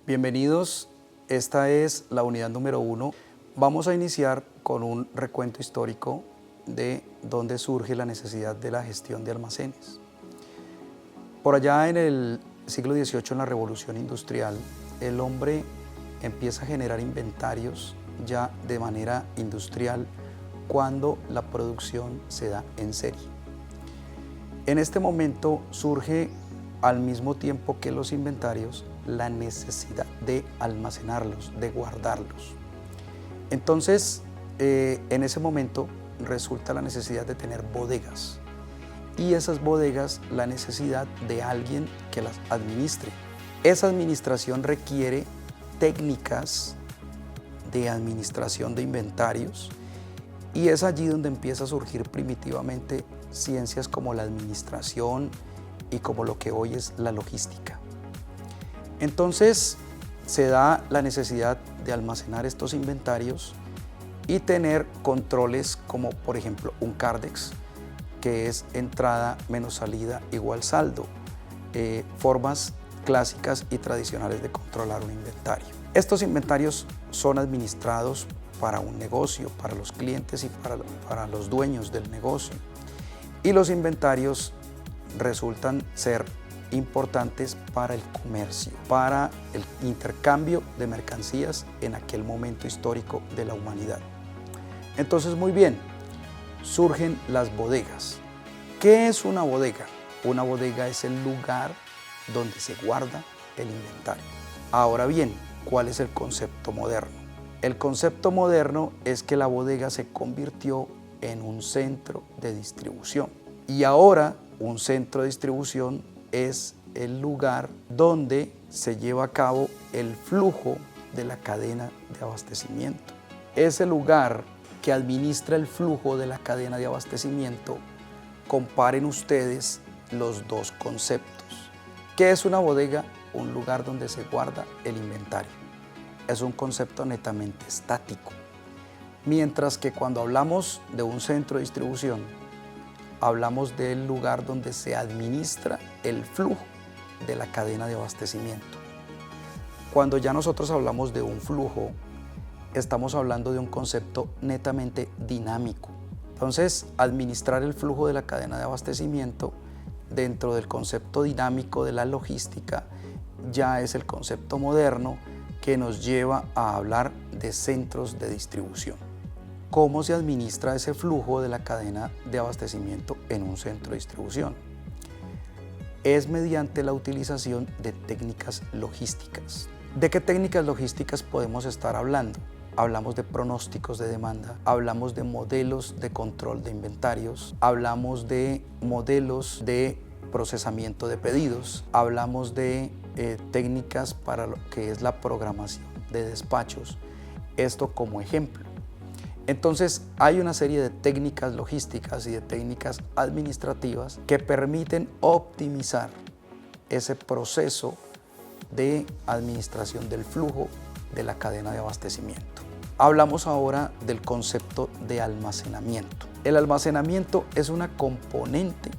Bienvenidos, esta es la unidad número 1. Vamos a iniciar con un recuento histórico de dónde surge la necesidad de la gestión de almacenes. Por allá en el siglo XVIII, en la Revolución Industrial, el hombre empieza a generar inventarios ya de manera industrial cuando la producción se da en serie. En este momento surge al mismo tiempo que los inventarios la necesidad de almacenarlos, de guardarlos. Entonces, en ese momento resulta la necesidad de tener bodegas y esas bodegas la necesidad de alguien que las administre. Esa administración requiere técnicas de administración de inventarios y es allí donde empieza a surgir primitivamente ciencias como la administración y como lo que hoy es la logística. Entonces se da la necesidad de almacenar estos inventarios y tener controles como por ejemplo un Cardex, que es entrada menos salida igual saldo, formas clásicas y tradicionales de controlar un inventario. Estos inventarios son administrados para un negocio, para los clientes y para los dueños del negocio. Y los inventarios resultan ser importantes para el comercio, para el intercambio de mercancías en aquel momento histórico de la humanidad. Entonces, muy bien, surgen las bodegas. ¿Qué es una bodega? Una bodega es el lugar donde se guarda el inventario. Ahora bien, ¿cuál es el concepto moderno? El concepto moderno es que la bodega se convirtió en un centro de distribución. Y ahora un centro de distribución es el lugar donde se lleva a cabo el flujo de la cadena de abastecimiento. Ese lugar que administra el flujo de la cadena de abastecimiento, comparen ustedes los dos conceptos. ¿Qué es una bodega? Un lugar donde se guarda el inventario. Es un concepto netamente estático. Mientras que cuando hablamos de un centro de distribución, hablamos del lugar donde se administra el flujo de la cadena de abastecimiento. Cuando ya nosotros hablamos de un flujo, estamos hablando de un concepto netamente dinámico. Entonces, administrar el flujo de la cadena de abastecimiento dentro del concepto dinámico de la logística ya es el concepto moderno que nos lleva a hablar de centros de distribución. ¿Cómo se administra ese flujo de la cadena de abastecimiento en un centro de distribución? Es mediante la utilización de técnicas logísticas. ¿De qué técnicas logísticas podemos estar hablando? Hablamos de pronósticos de demanda, hablamos de modelos de control de inventarios, hablamos de modelos de procesamiento de pedidos, hablamos de técnicas para lo que es la programación de despachos, esto como ejemplo. Entonces hay una serie de técnicas logísticas y de técnicas administrativas que permiten optimizar ese proceso de administración del flujo de la cadena de abastecimiento. Hablamos ahora del concepto de almacenamiento. El almacenamiento es una componente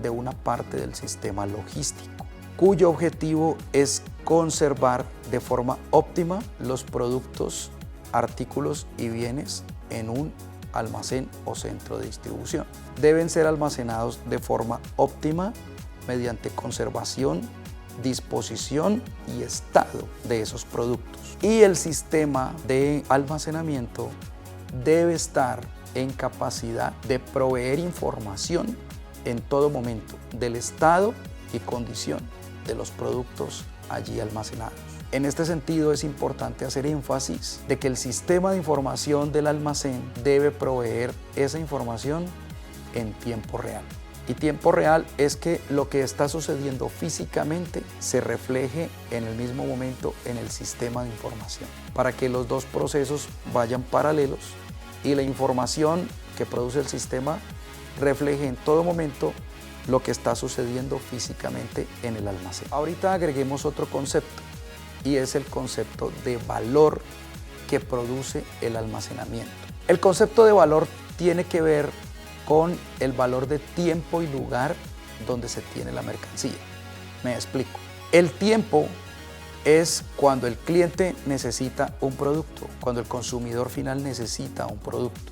de una parte del sistema logístico, cuyo objetivo es conservar de forma óptima los productos, artículos y bienes en un almacén o centro de distribución. Deben ser almacenados de forma óptima mediante conservación, disposición y estado de esos productos. Y el sistema de almacenamiento debe estar en capacidad de proveer información en todo momento del estado y condición de los productos allí almacenados. En este sentido es importante hacer énfasis de que el sistema de información del almacén debe proveer esa información en tiempo real. Y tiempo real es que lo que está sucediendo físicamente se refleje en el mismo momento en el sistema de información, para que los dos procesos vayan paralelos y la información que produce el sistema refleje en todo momento lo que está sucediendo físicamente en el almacén. Ahorita agreguemos otro concepto y es el concepto de valor que produce el almacenamiento. El concepto de valor tiene que ver con el valor de tiempo y lugar donde se tiene la mercancía. Me explico. El tiempo es cuando el cliente necesita un producto, cuando el consumidor final necesita un producto.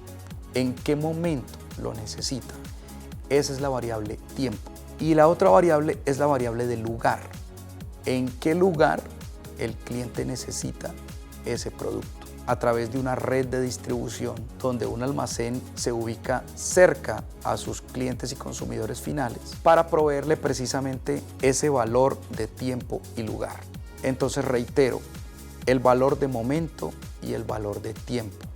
¿En qué momento lo necesita? Esa es la variable tiempo. Y la otra variable es la variable de lugar. ¿En qué lugar el cliente necesita ese producto? A través de una red de distribución donde un almacén se ubica cerca a sus clientes y consumidores finales para proveerle precisamente ese valor de tiempo y lugar. Entonces reitero, el valor de momento y el valor de tiempo.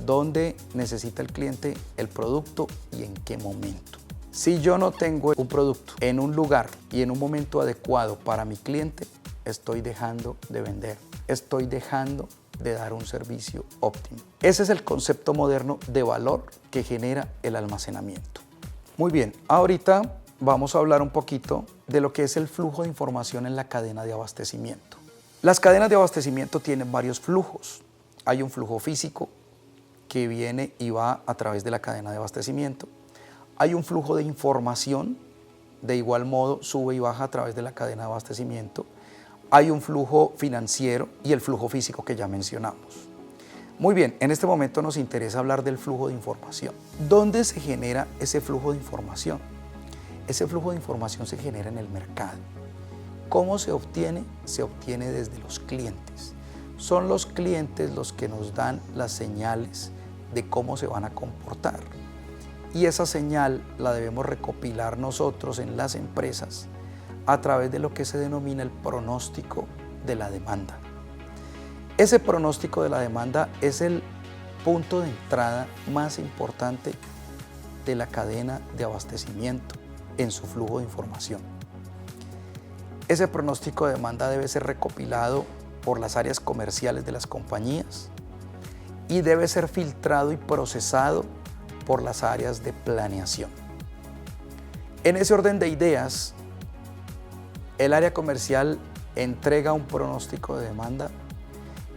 ¿Dónde necesita el cliente el producto y en qué momento? Si yo no tengo un producto en un lugar y en un momento adecuado para mi cliente, estoy dejando de vender, estoy dejando de dar un servicio óptimo. Ese es el concepto moderno de valor que genera el almacenamiento. Muy bien, ahorita vamos a hablar un poquito de lo que es el flujo de información en la cadena de abastecimiento. Las cadenas de abastecimiento tienen varios flujos. Hay un flujo físico que viene y va a través de la cadena de abastecimiento. Hay un flujo de información, de igual modo sube y baja a través de la cadena de abastecimiento. Hay un flujo financiero y el flujo físico que ya mencionamos. Muy bien, en este momento nos interesa hablar del flujo de información. ¿Dónde se genera ese flujo de información? Ese flujo de información se genera en el mercado. ¿Cómo se obtiene? Se obtiene desde los clientes. Son los clientes los que nos dan las señales de cómo se van a comportar. Y esa señal la debemos recopilar nosotros en las empresas a través de lo que se denomina el pronóstico de la demanda. Ese pronóstico de la demanda es el punto de entrada más importante de la cadena de abastecimiento en su flujo de información. Ese pronóstico de demanda debe ser recopilado por las áreas comerciales de las compañías y debe ser filtrado y procesado por las áreas de planeación. En ese orden de ideas, el área comercial entrega un pronóstico de demanda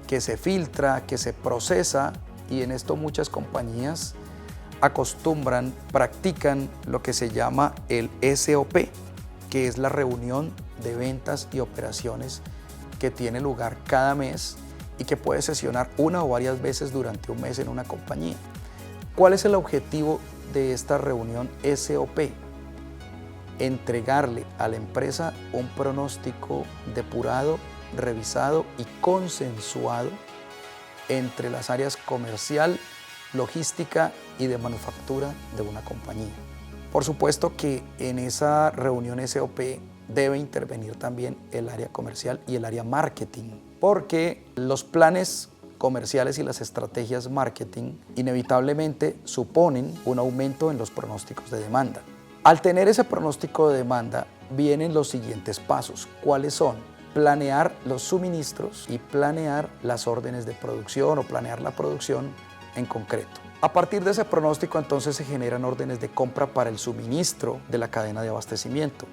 que se filtra, que se procesa, y en esto muchas compañías acostumbran, practican lo que se llama el SOP, que es la reunión de ventas y operaciones que tiene lugar cada mes y que puede sesionar una o varias veces durante un mes en una compañía. ¿Cuál es el objetivo de esta reunión SOP? Entregarle a la empresa un pronóstico depurado, revisado y consensuado entre las áreas comercial, logística y de manufactura de una compañía. Por supuesto que en esa reunión SOP debe intervenir también el área comercial y el área marketing, porque los planes comerciales y las estrategias marketing inevitablemente suponen un aumento en los pronósticos de demanda. Al tener ese pronóstico de demanda vienen los siguientes pasos. ¿Cuáles son? Planear los suministros y planear las órdenes de producción o planear la producción en concreto. A partir de ese pronóstico entonces se generan órdenes de compra para el suministro de la cadena de abastecimiento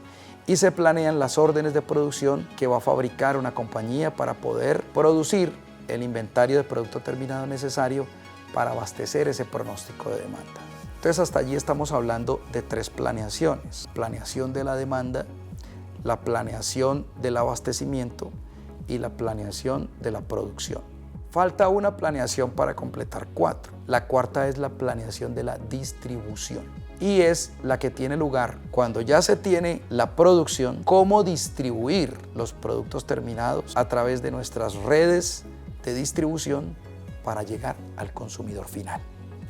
y se planean las órdenes de producción que va a fabricar una compañía para poder producir el inventario de producto terminado necesario para abastecer ese pronóstico de demanda. Entonces hasta allí estamos hablando de tres planeaciones: planeación de la demanda, la planeación del abastecimiento y la planeación de la producción. Falta una planeación para completar cuatro. La cuarta es la planeación de la distribución y es la que tiene lugar cuando ya se tiene la producción, cómo distribuir los productos terminados a través de nuestras redes de distribución para llegar al consumidor final.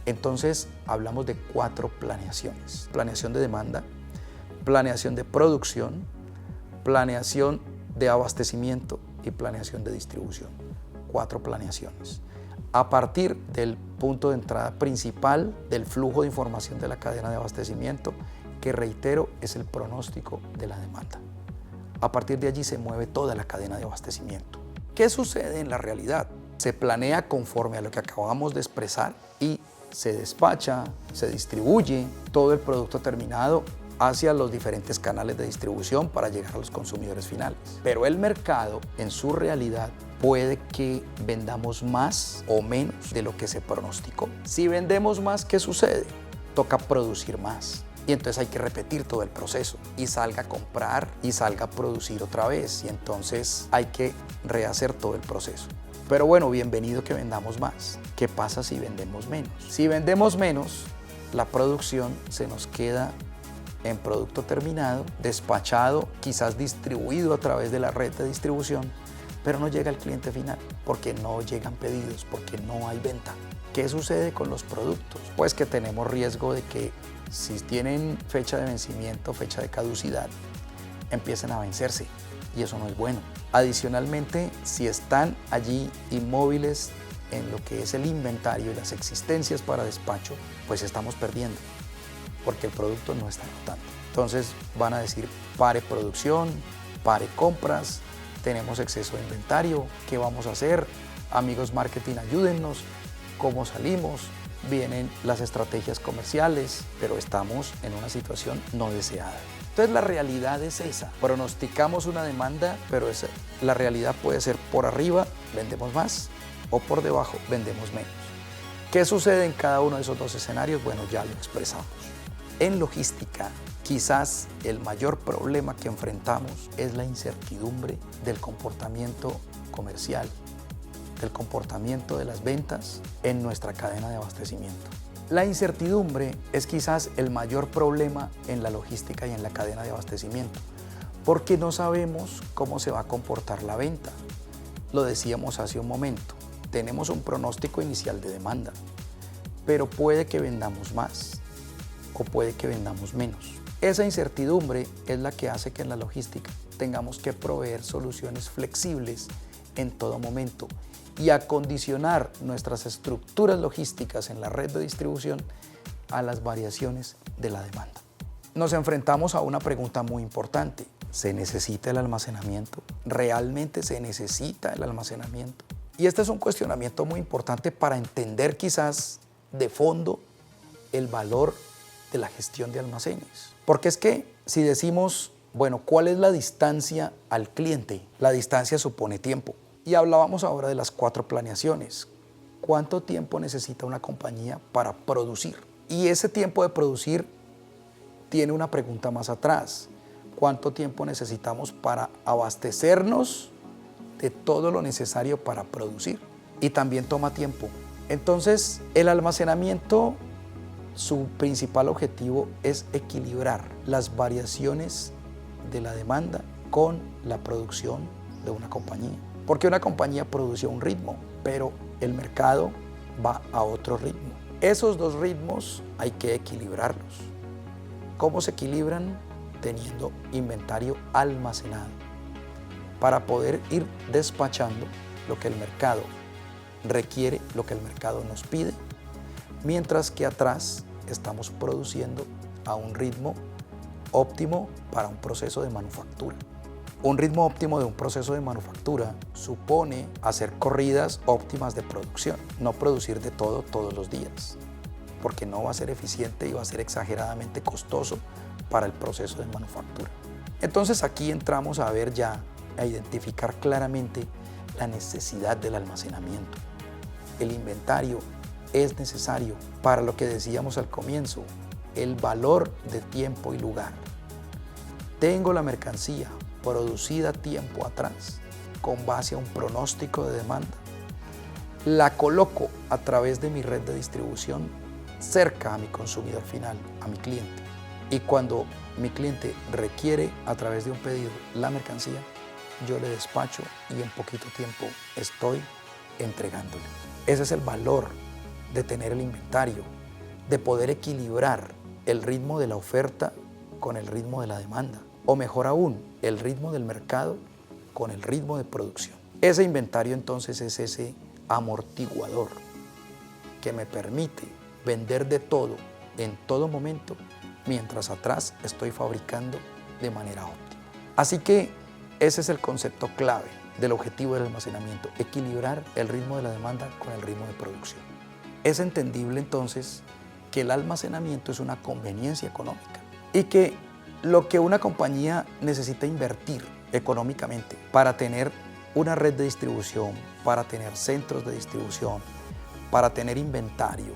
Entonces hablamos de cuatro planeaciones: planeación de demanda, planeación de producción, planeación de abastecimiento y planeación de distribución. Cuatro planeaciones. A partir del punto de entrada principal del flujo de información de la cadena de abastecimiento, que reitero es el pronóstico de la demanda. A partir de allí se mueve toda la cadena de abastecimiento. ¿Qué sucede en la realidad? Se planea conforme a lo que acabamos de expresar y se despacha, se distribuye todo el producto terminado hacia los diferentes canales de distribución para llegar a los consumidores finales. Pero el mercado, en su realidad, puede que vendamos más o menos de lo que se pronosticó. Si vendemos más, ¿qué sucede? Toca producir más. Y entonces hay que repetir todo el proceso y salga a comprar y salga a producir otra vez. Y entonces hay que rehacer todo el proceso. Pero bueno, bienvenido que vendamos más. ¿Qué pasa si vendemos menos? Si vendemos menos, la producción se nos queda en producto terminado, despachado, quizás distribuido a través de la red de distribución, pero no llega al cliente final porque no llegan pedidos, porque no hay venta. ¿Qué sucede con los productos? Pues que tenemos riesgo de que si tienen fecha de vencimiento, fecha de caducidad, empiecen a vencerse y eso no es bueno. Adicionalmente, si están allí inmóviles en lo que es el inventario y las existencias para despacho, pues estamos perdiendo porque el producto no está rotando. Entonces van a decir, pare producción, pare compras, tenemos exceso de inventario, ¿qué vamos a hacer? Amigos marketing, ayúdennos, ¿cómo salimos? Vienen las estrategias comerciales, pero estamos en una situación no deseada. Entonces la realidad es esa, pronosticamos una demanda, pero la realidad puede ser por arriba, vendemos más, o por debajo, vendemos menos. ¿Qué sucede en cada uno de esos dos escenarios? Bueno, ya lo expresamos. En logística, quizás el mayor problema que enfrentamos es la incertidumbre del comportamiento comercial, del comportamiento de las ventas en nuestra cadena de abastecimiento. La incertidumbre es quizás el mayor problema en la logística y en la cadena de abastecimiento, porque no sabemos cómo se va a comportar la venta. Lo decíamos hace un momento, tenemos un pronóstico inicial de demanda, pero puede que vendamos más o puede que vendamos menos. Esa incertidumbre es la que hace que en la logística tengamos que proveer soluciones flexibles en todo momento y acondicionar nuestras estructuras logísticas en la red de distribución a las variaciones de la demanda. Nos enfrentamos a una pregunta muy importante. ¿Se necesita el almacenamiento? ¿Realmente se necesita el almacenamiento? Y este es un cuestionamiento muy importante para entender quizás de fondo el valor de la gestión de almacenes. Porque es que si decimos, bueno, ¿cuál es la distancia al cliente? La distancia supone tiempo. Y hablábamos ahora de las 4 planeaciones. ¿Cuánto tiempo necesita una compañía para producir? Y ese tiempo de producir tiene una pregunta más atrás. ¿Cuánto tiempo necesitamos para abastecernos de todo lo necesario para producir? Y también toma tiempo. Entonces, el almacenamiento, su principal objetivo es equilibrar las variaciones de la demanda con la producción de una compañía. Porque una compañía produce a un ritmo, pero el mercado va a otro ritmo. Esos dos ritmos hay que equilibrarlos. ¿Cómo se equilibran? Teniendo inventario almacenado para poder ir despachando lo que el mercado requiere, lo que el mercado nos pide, mientras que atrás estamos produciendo a un ritmo óptimo para un proceso de manufactura. Un ritmo óptimo de un proceso de manufactura supone hacer corridas óptimas de producción, no producir de todo todos los días, porque no va a ser eficiente y va a ser exageradamente costoso para el proceso de manufactura. Entonces aquí entramos a ver ya, a identificar claramente la necesidad del almacenamiento. El inventario es necesario para lo que decíamos al comienzo, el valor de tiempo y lugar. Tengo la mercancía producida tiempo atrás con base a un pronóstico de demanda. La coloco a través de mi red de distribución cerca a mi consumidor final, a mi cliente. Y cuando mi cliente requiere a través de un pedido la mercancía, yo le despacho y en poquito tiempo estoy entregándole. Ese es el valor de tener el inventario, de poder equilibrar el ritmo de la oferta con el ritmo de la demanda, o mejor aún, el ritmo del mercado con el ritmo de producción. Ese inventario entonces es ese amortiguador que me permite vender de todo en todo momento, mientras atrás estoy fabricando de manera óptima. Así que ese es el concepto clave del objetivo del almacenamiento, equilibrar el ritmo de la demanda con el ritmo de producción. Es entendible entonces que el almacenamiento es una conveniencia económica y que lo que una compañía necesita invertir económicamente para tener una red de distribución, para tener centros de distribución, para tener inventario,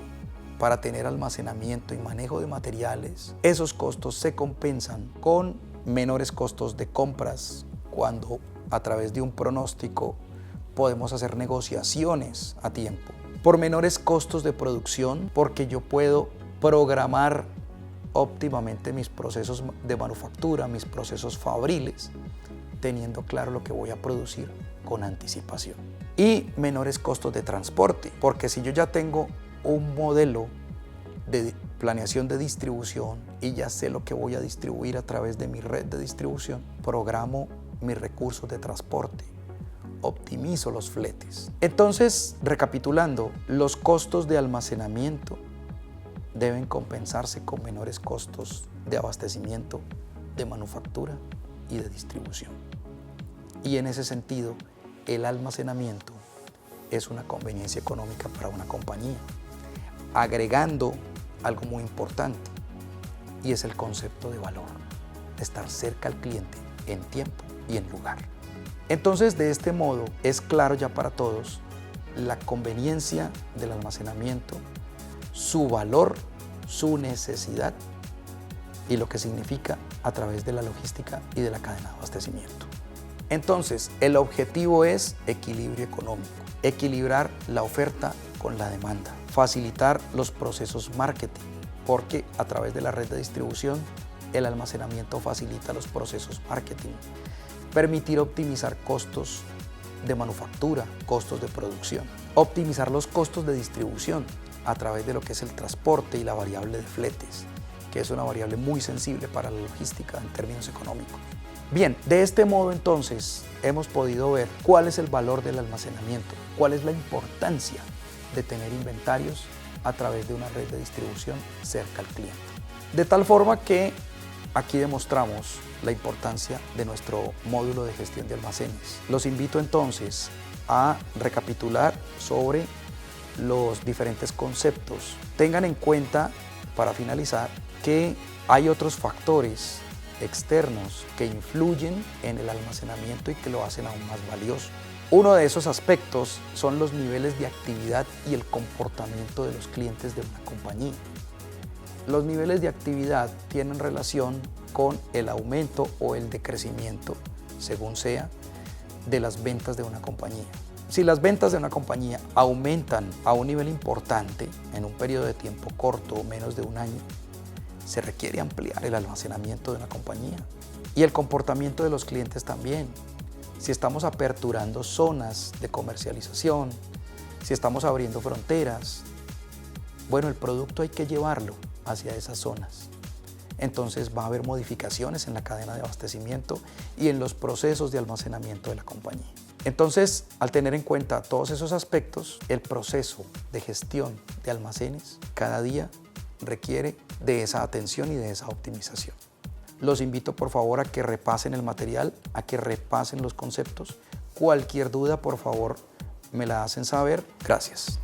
para tener almacenamiento y manejo de materiales, esos costos se compensan con menores costos de compras cuando a través de un pronóstico podemos hacer negociaciones a tiempo, por menores costos de producción porque yo puedo programar óptimamente mis procesos de manufactura, mis procesos fabriles, teniendo claro lo que voy a producir con anticipación. Y menores costos de transporte, porque si yo ya tengo un modelo de planeación de distribución y ya sé lo que voy a distribuir a través de mi red de distribución, programo mis recursos de transporte, optimizo los fletes. Entonces, recapitulando, los costos de almacenamiento deben compensarse con menores costos de abastecimiento, de manufactura y de distribución. Y en ese sentido, el almacenamiento es una conveniencia económica para una compañía, agregando algo muy importante, y es el concepto de valor, estar cerca al cliente en tiempo y en lugar. Entonces, de este modo, es claro ya para todos la conveniencia del almacenamiento, su valor, su necesidad y lo que significa a través de la logística y de la cadena de abastecimiento. Entonces, el objetivo es equilibrio económico, equilibrar la oferta con la demanda, facilitar los procesos marketing, porque a través de la red de distribución, el almacenamiento facilita los procesos marketing, permitir optimizar costos de manufactura, costos de producción, optimizar los costos de distribución a través de lo que es el transporte y la variable de fletes, que es una variable muy sensible para la logística en términos económicos. Bien, de este modo entonces hemos podido ver cuál es el valor del almacenamiento, cuál es la importancia de tener inventarios a través de una red de distribución cerca al cliente. De tal forma que aquí demostramos la importancia de nuestro módulo de gestión de almacenes. Los invito entonces a recapitular sobre los diferentes conceptos. Tengan en cuenta, para finalizar, que hay otros factores externos que influyen en el almacenamiento y que lo hacen aún más valioso. Uno de esos aspectos son los niveles de actividad y el comportamiento de los clientes de una compañía. Los niveles de actividad tienen relación con el aumento o el decrecimiento, según sea, de las ventas de una compañía. Si las ventas de una compañía aumentan a un nivel importante en un periodo de tiempo corto o menos de un año, se requiere ampliar el almacenamiento de una compañía. Y el comportamiento de los clientes también. Si estamos aperturando zonas de comercialización, si estamos abriendo fronteras, bueno, el producto hay que llevarlo hacia esas zonas. Entonces va a haber modificaciones en la cadena de abastecimiento y en los procesos de almacenamiento de la compañía. Entonces, al tener en cuenta todos esos aspectos, el proceso de gestión de almacenes cada día requiere de esa atención y de esa optimización. Los invito por favor a que repasen el material, a que repasen los conceptos. Cualquier duda, por favor, me la hacen saber. Gracias.